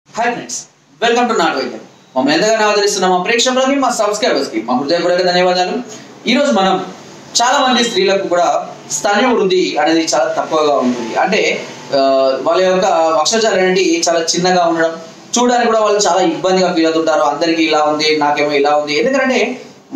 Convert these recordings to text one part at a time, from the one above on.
Hi friends, welcome to not వైద్యం. మమ్మల్ని ఎంతగానో ఆదరిస్తున్న మా ప్రేక్షకులకి, మా సబ్స్క్రైబర్స్కి మా హృదయపూర్వక ధన్యవాదాలు. ఈరోజు మనం చాలా మంది స్త్రీలకు కూడా స్తన్య వృద్ధి అనేది చాలా తక్కువగా ఉంటుంది. అంటే వాళ్ళ యొక్క వక్షజాలు అనేది చాలా చిన్నగా ఉండడం, చూడడానికి కూడా వాళ్ళు చాలా ఇబ్బందిగా ఫీల్ అవుతుంటారు. అందరికీ ఇలా ఉంది, నాకేమో ఇలా ఉంది. ఎందుకంటే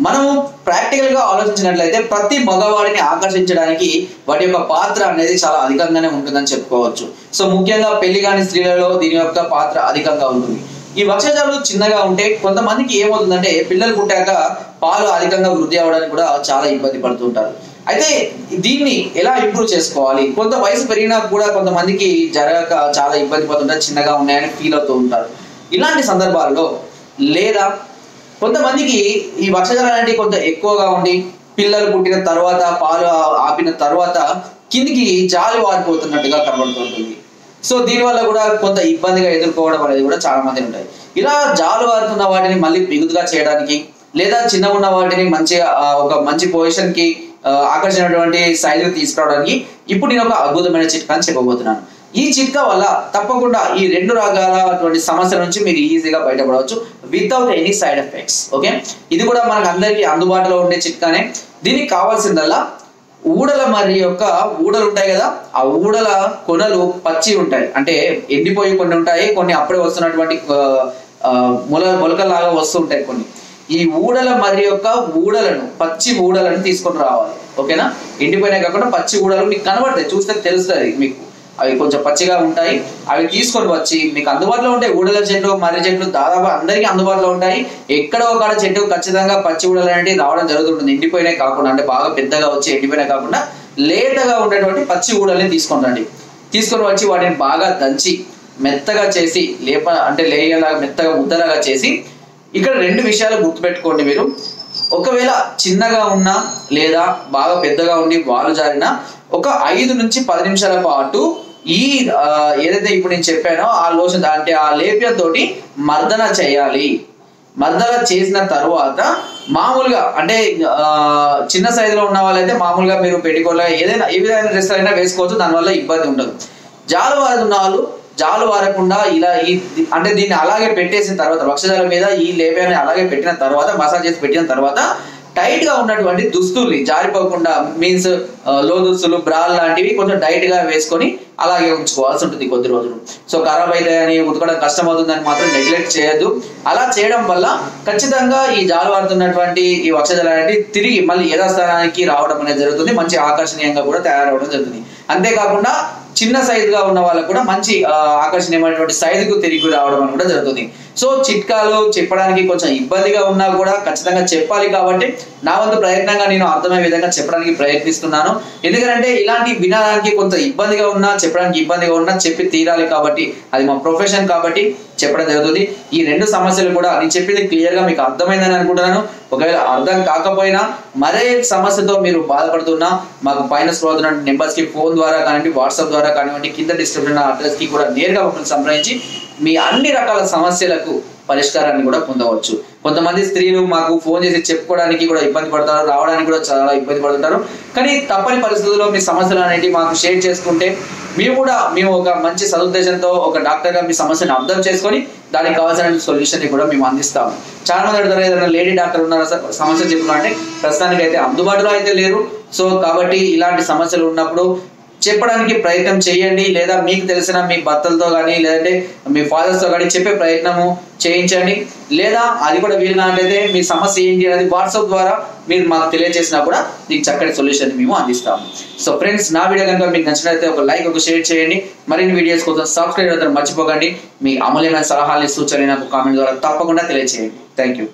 మనము ప్రాక్టికల్ గా ఆలోచించినట్లయితే ప్రతి మగవాడిని ఆకర్షించడానికి వాటి యొక్క పాత్ర అనేది చాలా అధికంగానే ఉంటుందని చెప్పుకోవచ్చు. సో ముఖ్యంగా పెళ్లి కాని స్త్రీలలో దీని యొక్క పాత్ర అధికంగా ఉంటుంది. ఈ వక్షజాలు చిన్నగా ఉంటే కొంతమందికి ఏమవుతుందంటే పిల్లలు పుట్టాక పాలు అధికంగా వృద్ధి అవ్వడానికి కూడా చాలా ఇబ్బంది పడుతుంటారు. అయితే దీన్ని ఎలా ఇంప్రూవ్ చేసుకోవాలి? కొంత వయసు పెరిగినా కూడా కొంతమందికి జరగక చాలా ఇబ్బంది పడుతుంటారు, చిన్నగా ఉన్నాయని ఫీల్ అవుతూ ఉంటారు. ఇలాంటి సందర్భాల్లో లేదా కొంతమందికి ఈ వక్షజాలు అనేవి కొంత ఎక్కువగా ఉండి పిల్లలు పుట్టిన తర్వాత పాలు ఆపిన తర్వాత కిందికి జాలి వారిపోతున్నట్టుగా కనబడుతుంటుంది. సో దీనివల్ల కూడా కొంత ఇబ్బందిగా ఎదుర్కోవడం అనేది కూడా చాలా మంది ఉంటాయి. ఇలా జాలు వారుతున్న వాటిని మళ్ళీ బిగుతుగా చేయడానికి లేదా చిన్న ఉన్న వాటిని మంచిగా ఒక మంచి పొజిషన్ కి ఆకర్షించినటువంటి సైజుకి తీసుకురావడానికి ఇప్పుడు నేను ఒక అద్భుతమైన చిట్కాని చెప్పబోతున్నాను. ఈ చిట్కా వల్ల తప్పకుండా ఈ రెండు రకాలటువంటి సమస్యల నుంచి మీరు ఈజీగా బయటపడవచ్చు without any side effects. Okay, ఇది కూడా మనకు అందరికీ అందుబాటులో ఉండే చిట్కానే. దీనికి కావాల్సిందల్లా ఊడల మరి యొక్క ఊడలు ఉంటాయి కదా, ఆ ఊడల కొనలు పచ్చి ఉంటాయి, అంటే ఎండిపోయి కొన్ని ఉంటాయి, కొన్ని అప్పుడే వస్తున్నటువంటి మొలకలాగా వస్తుంటాయి కొన్ని. ఈ ఊడల మరి యొక్క ఊడలను పచ్చి ఊడలను తీసుకొని రావాలి. ఓకేనా, ఎండిపోయినా కాకుండా పచ్చి ఊడలు మీకు కనబడతాయి, చూస్తే తెలుస్తుంది మీకు. అవి కొంచెం పచ్చిగా ఉంటాయి, అవి తీసుకొని వచ్చి మీకు అందుబాటులో ఉంటాయి. ఊడల చెట్లు మర్రి చెట్లు దాదాపు అందరికీ అందుబాటులో ఉంటాయి. ఎక్కడో ఒక చెట్టు ఖచ్చితంగా పచ్చి ఊడలు అనేవి రావడం జరుగుతుంటుంది. ఎండిపోయినా కాకుండా, అంటే బాగా పెద్దగా వచ్చి ఎండిపోయినా కాకుండా లేతగా ఉండేటువంటి పచ్చి ఊడల్ని తీసుకొని వచ్చి వాటిని బాగా దంచి మెత్తగా చేసి లేయలాగా మెత్తగా ముద్దలాగా చేసి, ఇక్కడ రెండు విషయాలు గుర్తుపెట్టుకోండి మీరు. ఒకవేళ చిన్నగా ఉన్నా లేదా బాగా పెద్దగా ఉండి వాలు జారినా ఒక 5 నుంచి 10 నిమిషాల పాటు ఈ ఏదైతే ఇప్పుడు నేను చెప్పానో ఆ లోషన్ అంటే ఆ లేప్యంతో మర్దన చేయాలి. మర్దన చేసిన తర్వాత మామూలుగా అంటే చిన్న సైజులో ఉన్న వాళ్ళైతే మామూలుగా మీరు పెట్టుకోలే ఏదైనా ఏ విధమైన డ్రెస్ అయినా వేసుకోవచ్చు, దానివల్ల ఇబ్బంది ఉండదు. జాలు వారుతున్న వాళ్ళు జాలు వారకుండా ఇలా అంటే దీన్ని అలాగే పెట్టేసిన తర్వాత వక్షజాల మీద ఈ లేప్యాన్ని అలాగే పెట్టిన తర్వాత మసాజ్ చేసి పెట్టిన తర్వాత టైట్ గా ఉన్నటువంటి దుస్తుల్ని జారిపోకుండా మీన్స్ లో దుస్తులు బ్రాల్ లాంటివి కొంచెం టైట్ గా వేసుకొని అలాగే ఉంచుకోవాల్సి ఉంటుంది కొద్ది రోజులు. సో ఖరాబ్ అవుతాయని ఉతకడం కష్టం అవుతుందని మాత్రం నెగ్లెక్ట్ చేయొద్దు. అలా చేయడం వల్ల ఖచ్చితంగా ఈ జాలు వాడుతున్నటువంటి ఈ వక్షజాలు అనేవి తిరిగి మళ్ళీ యథాస్థానానికి రావడం అనేది జరుగుతుంది, మంచి ఆకర్షణీయంగా కూడా తయారవడం జరుగుతుంది. అంతేకాకుండా చిన్న సైజుగా ఉన్న వాళ్ళకు కూడా మంచి ఆకర్షణీయమైనటువంటి సైజుకు తిరిగి రావడం అని కూడా జరుగుతుంది. సో చిట్కాలు చెప్పడానికి కొంచెం ఇబ్బందిగా ఉన్నా కూడా ఖచ్చితంగా చెప్పాలి కాబట్టి నా వంతు ప్రయత్నంగా నేను అర్థమయ్యే విధంగా చెప్పడానికి ప్రయత్నిస్తున్నాను. ఎందుకంటే ఇలాంటి వినడానికి కొంత ఇబ్బందిగా ఉన్నా చెప్పడానికి ఇబ్బందిగా ఉన్నా చెప్పి తీరాలి కాబట్టి అది మా ప్రొఫెషన్ కాబట్టి చెప్పడం జరుగుతుంది. ఈ రెండు సమస్యలు కూడా నేను చెప్పింది క్లియర్ గా మీకు అర్థమైందని అనుకుంటున్నాను. ఒకవేళ అర్థం కాకపోయినా మరే సమస్యతో మీరు బాధపడుతున్నా మాకు పైన స్క్రోల్ అవుతున్న నెంబర్స్ కి ఫోన్ ద్వారా కానివ్వండి, వాట్సాప్ ద్వారా కానివ్వండి, కింద డిస్క్రిప్షన్ అడ్రస్ కి కూడా నేరుగా మమ్మల్ని సంప్రదించి మీ అన్ని రకాల సమస్యలకు పరిష్కారాన్ని కూడా పొందవచ్చు. కొంతమంది స్త్రీలు మాకు ఫోన్ చేసి చెప్పుకోవడానికి కూడా ఇబ్బంది పడతారు, రావడానికి కూడా చాలా ఇబ్బంది పడుతుంటారు. కానీ తప్పని పరిస్థితుల్లో మీ సమస్యలు అనేవి మాకు షేర్ చేసుకుంటే మేము ఒక మంచి సదుద్దేశంతో ఒక డాక్టర్ గా మీ సమస్యను అర్థం చేసుకొని దానికి కావాల్సిన సొల్యూషన్ కూడా మేము అందిస్తాము. చాలా మంది అడుగుతారు, ఏదైనా లేడీ డాక్టర్ ఉన్నారా సార్ సమస్య చెప్పుకుంటే? ప్రస్తుతానికి అయితే అందుబాటులో అయితే లేరు. సో కాబట్టి ఇలాంటి సమస్యలు ఉన్నప్పుడు చెప్పడానికి ప్రయత్నం చేయండి, లేదా మీకు తెలిసిన మీ భర్తలతో కానీ లేదంటే మీ ఫాదర్స్తో కానీ చెప్పే ప్రయత్నము చేయించండి. లేదా అది కూడా వీలుగానట్లయితే మీ సమస్య ఏంటి అనేది వాట్సాప్ ద్వారా మీరు మాకు తెలియజేసినా కూడా దీనికి చక్కటి సొల్యూషన్ మేము అందిస్తాము. సో ఫ్రెండ్స్, నా వీడియో కనుక మీకు నచ్చినట్లయితే ఒక లైక్, ఒక షేర్ చేయండి. మరిన్ని వీడియోస్ కోసం సబ్స్క్రైబ్ అవుతారు మర్చిపోకండి. మీ అమూల్యమైన సలహాలు సూచనలు నాకు కామెంట్ ద్వారా తప్పకుండా తెలియజేయండి. Thank you.